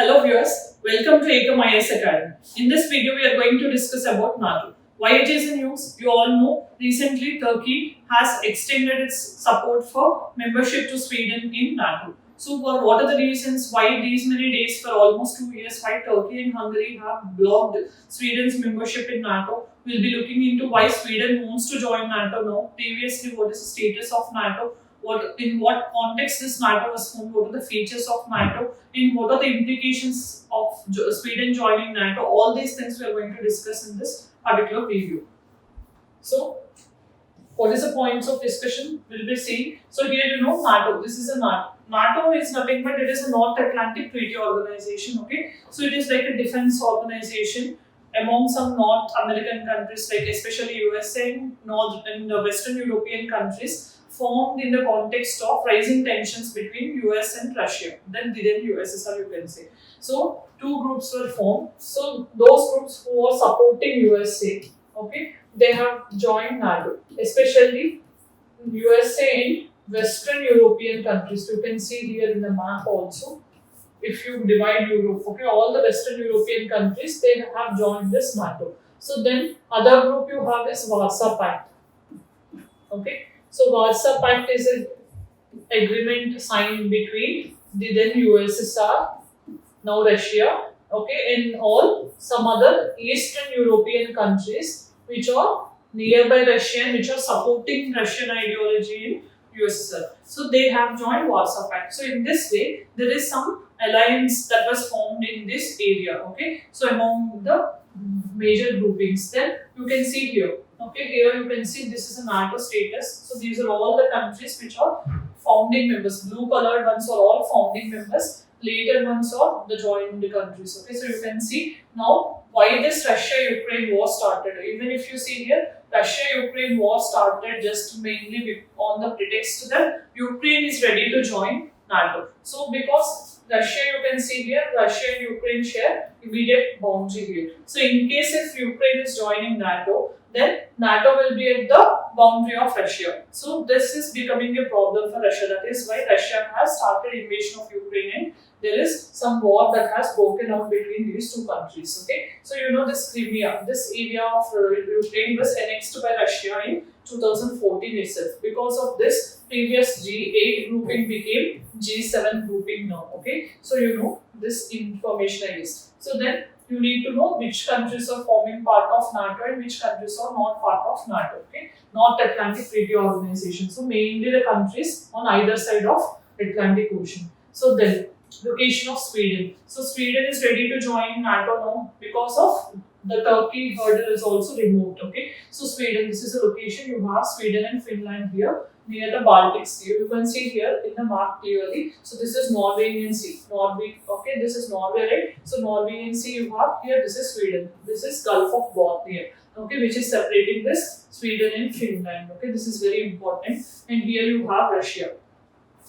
Hello viewers, welcome to Ekam Academy. In this video, we are going to discuss about NATO. Why it is in news? You all know recently Turkey has extended its support for membership to Sweden in NATO. So what are the reasons why these many days for almost 2 years why Turkey and Hungary have blocked Sweden's membership in NATO? We'll be looking into why Sweden wants to join NATO now. Previously, what is the status of NATO? In what context this NATO was formed, what are the features of NATO, and what are the implications of Sweden joining NATO. All these things we are going to discuss in this particular video. So, what is the points of discussion we'll be seeing? So here you know NATO, this is a NATO. NATO is nothing but it is a North Atlantic Treaty Organization, okay? So it is like a defense organization among some North American countries, like especially USA and the Western European countries, formed in the context of rising tensions between US and Russia, then USSR you can say. So two groups were formed. So those groups who were supporting USA, okay, they have joined NATO, especially USA in Western European countries. You can see here in the map also. If you divide Europe, okay, all the Western European countries, they have joined this NATO. So then other group you have is Warsaw Pact. Okay, so Warsaw Pact is an agreement signed between the then USSR, now Russia, okay, and all some other Eastern European countries which are nearby Russia and which are supporting Russian ideology in USSR. So they have joined Warsaw Pact. So in this way, there is some alliance that was formed in this area, okay. So among the major groupings, then you can see here, okay, here you can see this is a NATO status. So these are all the countries which are founding members. Blue colored ones are all founding members. Later ones are the joined countries. Okay, so you can see now why this Russia-Ukraine war started. Even if you see here, Russia-Ukraine war started just mainly on the pretext that Ukraine is ready to join NATO. So because Russia, you can see here, Russia and Ukraine share immediate boundary here. So in case if Ukraine is joining NATO, then NATO will be at the boundary of Russia. So this is becoming a problem for Russia. That is why Russia has started invasion of Ukraine and there is some war that has broken out between these two countries. Okay, so you know this Crimea, this area of Ukraine was annexed by Russia in 2014 itself. Because of this, previous G8 grouping became G7 grouping now. Okay, so you know this information I guess. So then you need to know which countries are forming part of NATO and which countries are not part of NATO. Okay, North Atlantic Treaty Organization. So mainly the countries on either side of Atlantic Ocean. So then location of Sweden. So Sweden is ready to join NATO now because of the Turkey hurdle is also removed. Okay, so Sweden, this is a location. You have Sweden and Finland here near the Baltic Sea. You can see here in the map clearly. So this is Norwegian Sea. Okay, this is Norway, right? So Norwegian Sea you have here. This is Sweden. This is Gulf of Bothnia. Okay, which is separating this Sweden and Finland. Okay, this is very important. And here you have Russia.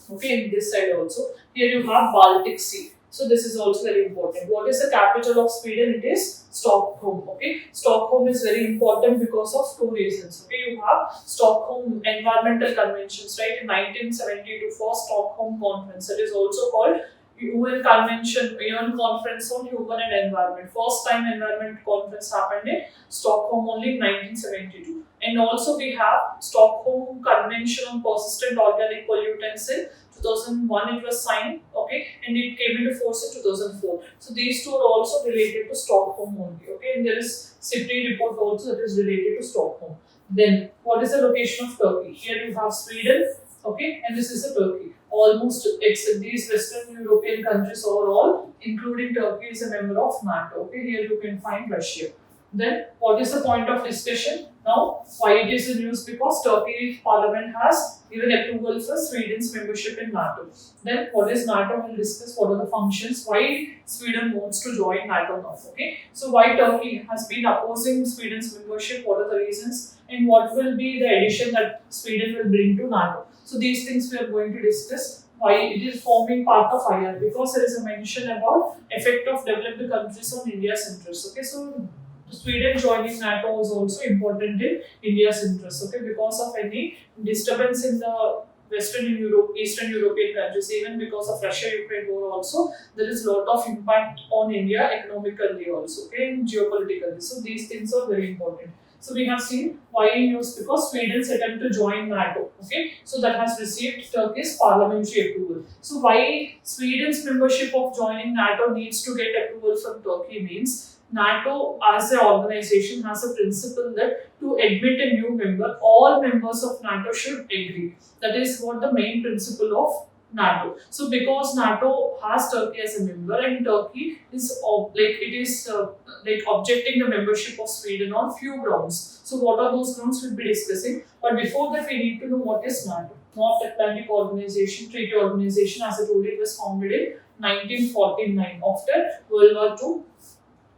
Okay, in this side also. Here you have Baltic Sea. So this is also very important. What is the capital of Sweden? It is Stockholm. Okay, Stockholm is very important because of two reasons. Okay, you have Stockholm Environmental Conventions, right? In 1972 for Stockholm Conference. It is also called UN Convention, UN Conference on Human and Environment. First time Environment Conference happened in Stockholm only in 1972. And also we have Stockholm Convention on Persistent Organic Pollutants in 2001 it was signed, okay, and it came into force in 2004. So these two are also related to Stockholm only, okay, and there is CIPRI report also that is related to Stockholm. Then what is the location of Turkey? Here you have Sweden, okay, and this is a Turkey. Almost except these Western European countries overall, including Turkey, is a member of NATO. Okay, here you can find Russia. Then what is the point of discussion? Now, why it is in news? Because Turkey Parliament has given approval for Sweden's membership in NATO. Then what is NATO? We'll discuss what are the functions, why Sweden wants to join NATO now. Okay, so why Turkey has been opposing Sweden's membership, what are the reasons, and what will be the addition that Sweden will bring to NATO. So these things we are going to discuss. Why it is forming part of IR, because there is a mention about effect of developed countries on India's interests. Okay, so Sweden joining NATO is also important in India's interest. Okay, because of any disturbance in the Western Europe, Eastern European countries, even because of Russia-Ukraine war also, there is a lot of impact on India economically also, okay, and geopolitically. So these things are very important. So we have seen why in news because Sweden's attempt to join NATO, okay, so that has received Turkey's parliamentary approval. So why Sweden's membership of joining NATO needs to get approval from Turkey means NATO as an organization has a principle that to admit a new member, all members of NATO should agree. That is what the main principle of NATO. So because NATO has Turkey as a member and Turkey is objecting the membership of Sweden on few grounds. So what are those grounds we'll be discussing. But before that we need to know what is NATO. North Atlantic Organization, Treaty Organization, as I told you, it was founded in 1949 after World War II,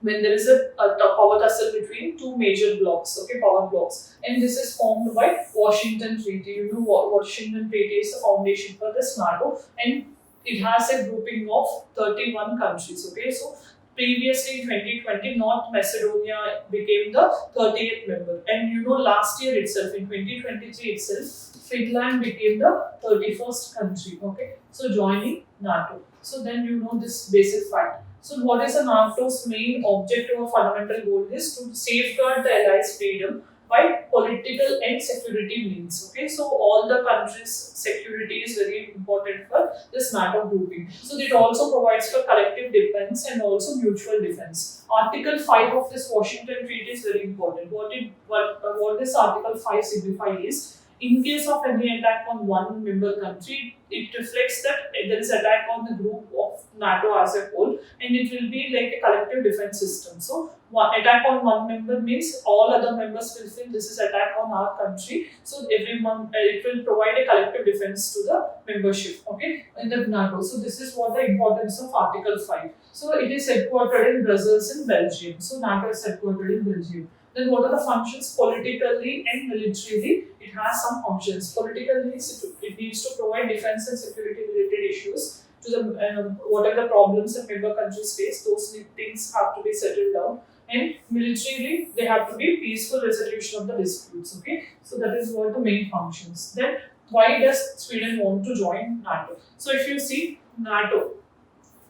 when there is a power tussle between two major blocks, okay, power blocks. And this is formed by Washington Treaty. You know what Washington Treaty is the foundation for this NATO, and it has a grouping of 31 countries, okay. So previously in 2020, North Macedonia became the 30th member. And you know last year itself, in 2023 itself, Finland became the 31st country, okay. So joining NATO. So then you know this basic fact. So what is the NATO's main objective or fundamental goal is to safeguard the allies' freedom by political and security means. Okay, so all the countries' security is very important for this NATO grouping. So it also provides for collective defense and also mutual defense. Article 5 of this Washington Treaty is very important. What this Article 5 signifies is, in case of any attack on one member country, it reflects that there is attack on the group of NATO as a whole, and it will be like a collective defense system. So, attack on one member means all other members will feel this is attack on our country. So, everyone it will provide a collective defense to the membership, okay, in the NATO. So, this is what the importance of Article 5. So, it is headquartered in Brussels in Belgium. So, NATO is headquartered in Belgium. Then what are the functions? Politically and militarily, it has some functions. Politically, it needs to provide defense and security related issues to the what are the problems that member countries face. Those things have to be settled down. And militarily, they have to be peaceful resolution of the disputes. Okay, so that is what the main functions. Then why does Sweden want to join NATO? So if you see NATO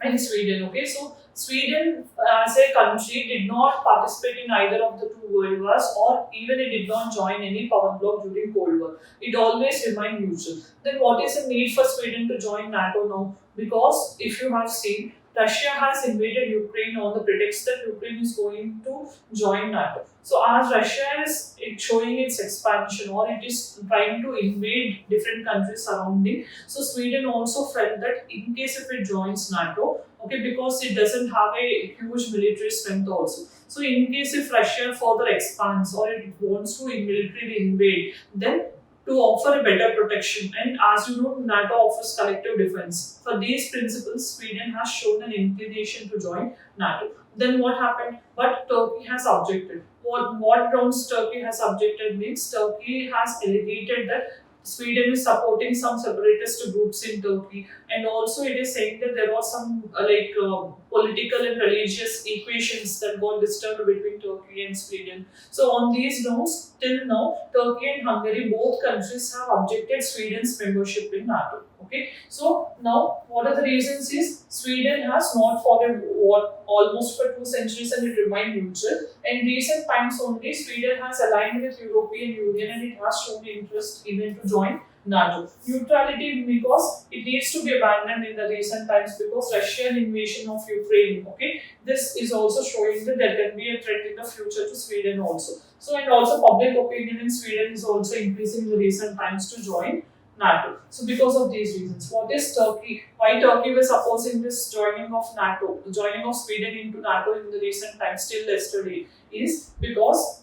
and Sweden, okay, so Sweden as a country did not participate in either of the two world wars, or even it did not join any power bloc during Cold War. It always remained neutral. Then what is the need for Sweden to join NATO now? Because if you have seen, Russia has invaded Ukraine on the pretext that Ukraine is going to join NATO. So as Russia is showing its expansion, or it is trying to invade different countries surrounding, so Sweden also felt that in case if it joins NATO, okay, because it doesn't have a huge military strength also. So in case if Russia further expands or it wants to militarily invade, then to offer a better protection, and as you know, NATO offers collective defense. For these principles, Sweden has shown an inclination to join NATO. Then what happened? But Turkey has objected. What grounds Turkey has objected means Turkey has allegated that Sweden is supporting some separatist groups in Turkey, and also it is saying that there was some political and religious equations that got disturbed between Turkey and Sweden. So on these grounds, till now, Turkey and Hungary, both countries have objected Sweden's membership in NATO. Okay, so now what are the reasons is Sweden has not fought a war almost for 2 centuries and it remained neutral. In recent times only, Sweden has aligned with European Union and it has shown interest even to join NATO. Neutrality because it needs to be abandoned in the recent times because Russian invasion of Ukraine. Okay, this is also showing that there can be a threat in the future to Sweden also. So and also public opinion in Sweden is also increasing in the recent times to join NATO. So because of these reasons, what is Turkey? Why Turkey was opposing this joining of NATO, the joining of Sweden into NATO in the recent times, still yesterday, is because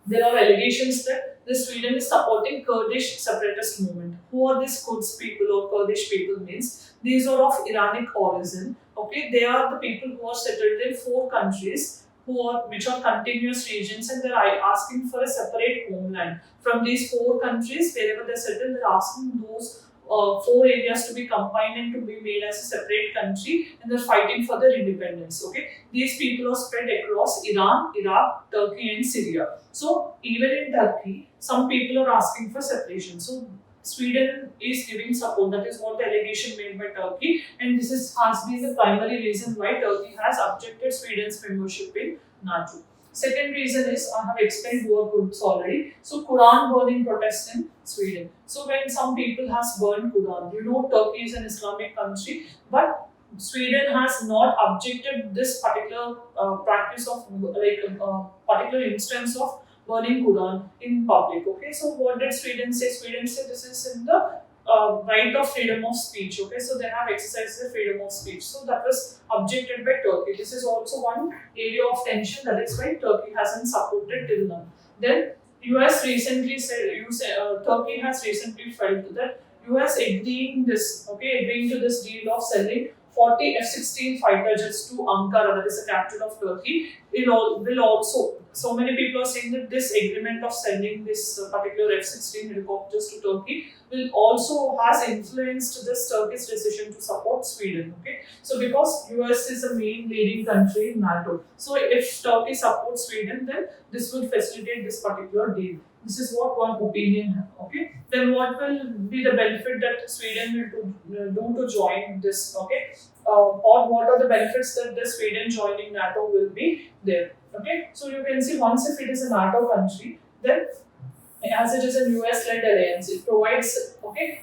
there are allegations that the Sweden is supporting Kurdish separatist movement. Who are these Kurds people or Kurdish people means? These are of Iranic origin. Okay, they are the people who are settled in 4 countries which are continuous regions, and they're asking for a separate homeland. From these 4 countries, wherever they're settled, they're asking those 4 areas to be combined and to be made as a separate country, and they're fighting for their independence. Okay, these people are spread across Iran, Iraq, Turkey, and Syria. So even in Turkey, some people are asking for separation. So Sweden is giving support. That is what the allegation made by Turkey, and has been the primary reason why Turkey has objected Sweden's membership in NATO. Second reason is, I have explained war groups already. So Quran burning protests in Sweden. So when some people has burned Quran, Turkey is an Islamic country, but Sweden has not objected this particular practice of particular instance of burning Quran in public. Okay, so what did Sweden say? Sweden said this is in the right of freedom of speech. Okay, so they have exercised the freedom of speech. So that was objected by Turkey. This is also one area of tension. That is why Turkey hasn't supported till now. Then US recently said, Turkey has recently felt that US agreeing to this deal of selling 40 F-16 fighter jets to Ankara, that is the capital of Turkey, will also. So many people are saying that this agreement of sending this particular F-16 helicopters to Turkey will also has influenced this Turkish decision to support Sweden. Okay, so because US is a main leading country in NATO, so if Turkey supports Sweden, then this will facilitate this particular deal. This is what one opinion. Okay, then what will be the benefit that Sweden will do to join this? Okay, or what are the benefits that the Sweden joining NATO will be there? Okay, so you can see, once if it is a NATO country, then as it is a US-led alliance, it provides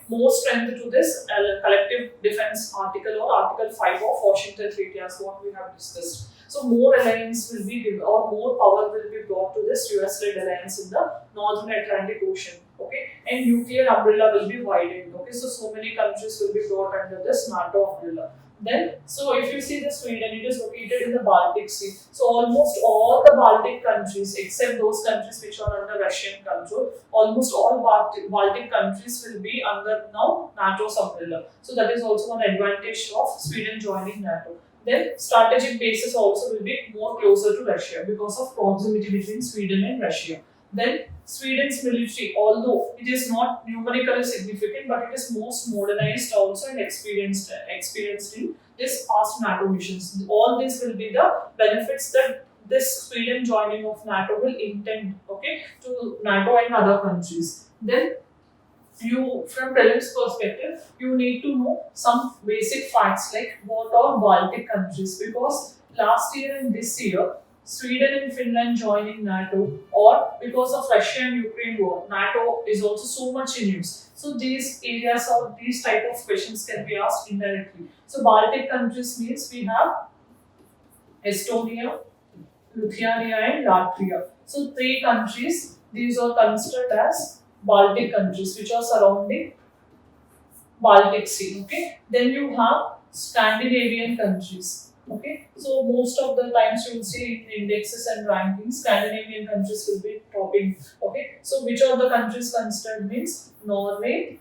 more strength to this collective defense article or Article 5 of Washington Treaty, as what we have discussed. So more alliance will be given, or more power will be brought to this US-led alliance in the Northern Atlantic Ocean. Okay, and nuclear umbrella will be widened. Okay, so many countries will be brought under this NATO umbrella. Then, so if you see the Sweden, it is located in the Baltic Sea. So almost all the Baltic countries, except those countries which are under Russian control, almost all Baltic countries will be under now NATO's umbrella. So that is also an advantage of Sweden joining NATO. Then strategic bases also will be more closer to Russia because of proximity between Sweden and Russia. Then Sweden's military, although it is not numerically significant, but it is most modernized also and experienced in this past NATO missions. All this will be the benefits that this Sweden joining of NATO will intend to NATO and other countries. Then from prelims perspective, you need to know some basic facts like what are Baltic countries, because last year and this year Sweden and Finland joining NATO, or because of Russia and Ukraine war, NATO is also so much in use. So these areas or these type of questions can be asked indirectly. So Baltic countries means we have Estonia, Lithuania and Latvia. So 3 countries, these are considered as Baltic countries which are surrounding Baltic Sea. Okay, then you have Scandinavian countries. Okay, so most of the times you will see in indexes and rankings, Scandinavian countries will be topping. Okay, so which are the countries considered means Norway,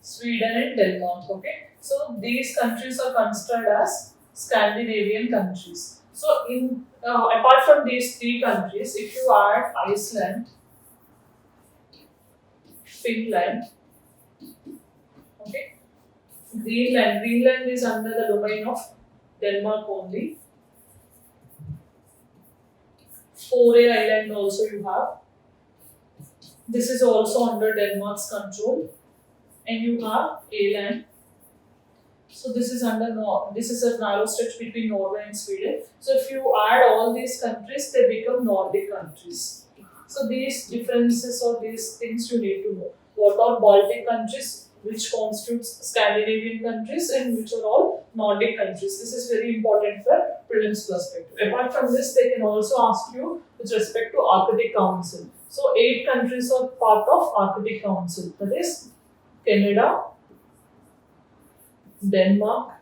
Sweden and Denmark. Okay, so these countries are considered as Scandinavian countries. So in apart from these 3 countries, if you add Iceland, Finland, okay, Greenland is under the domain of Denmark only. Faroe Island also you have. This is also under Denmark's control. And you have Åland. So this is this is a narrow stretch between Norway and Sweden. So if you add all these countries, they become Nordic countries. So these differences or these things you need to know. What are Baltic countries, which constitutes Scandinavian countries, and which are all Nordic countries. This is very important for prelims perspective. Apart from this, they can also ask you with respect to Arctic Council. So 8 countries are part of Arctic Council. That is Canada, Denmark,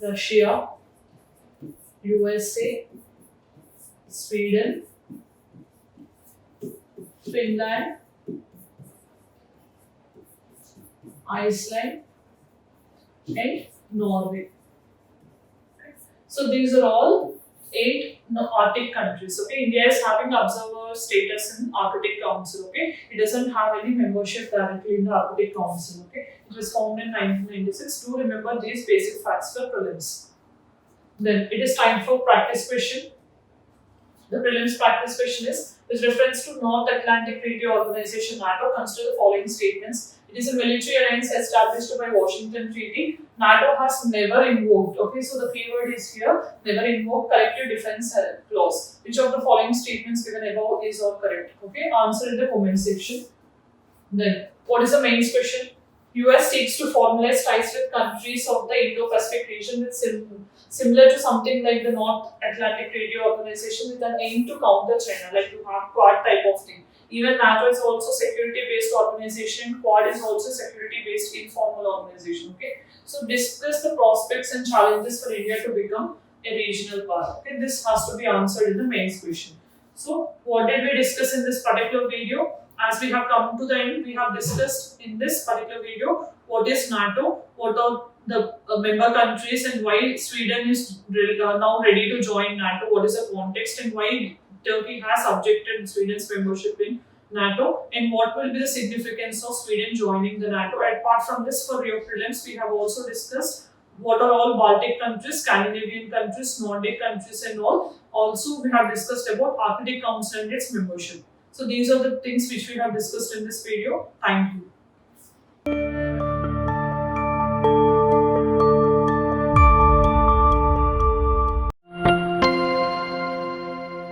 Russia, USA, Sweden, Finland, Iceland and Norway. So these are all 8 Arctic countries. Okay, India is having observer status in Arctic Council. Okay, it doesn't have any membership directly in the Arctic Council. Okay, it was founded in 1996. Do remember these basic facts for prelims. Then it is time for practice question. The prelims practice question is: With reference to North Atlantic Treaty Organization NATO, consider the following statements. It is a military alliance established by Washington Treaty. NATO has never invoked, okay, so the keyword is here, never invoked collective defense clause. Which of the following statements given above is all correct? Okay, answer in the comment section. Then, what is the main question? US seeks to formalize ties with countries of the Indo-Pacific region with similar to something like the North Atlantic Treaty Organization with an aim to counter China, like you have Quad type of thing. Even NATO is also security-based organization. Quad is also security-based informal organization. Okay, so discuss the prospects and challenges for India to become a regional power. Okay, this has to be answered in the main question. So, what did we discuss in this particular video? As we have come to the end, we have discussed in this particular video what is NATO, what are the member countries, and why Sweden is now ready to join NATO, what is the context, and why Turkey has objected Sweden's membership in NATO, and what will be the significance of Sweden joining the NATO. Apart from this, for your prelims, we have also discussed what are all Baltic countries, Scandinavian countries, Nordic countries, and all. Also, we have discussed about Arctic Council and its membership. So these are the things which we have discussed in this video. Thank you.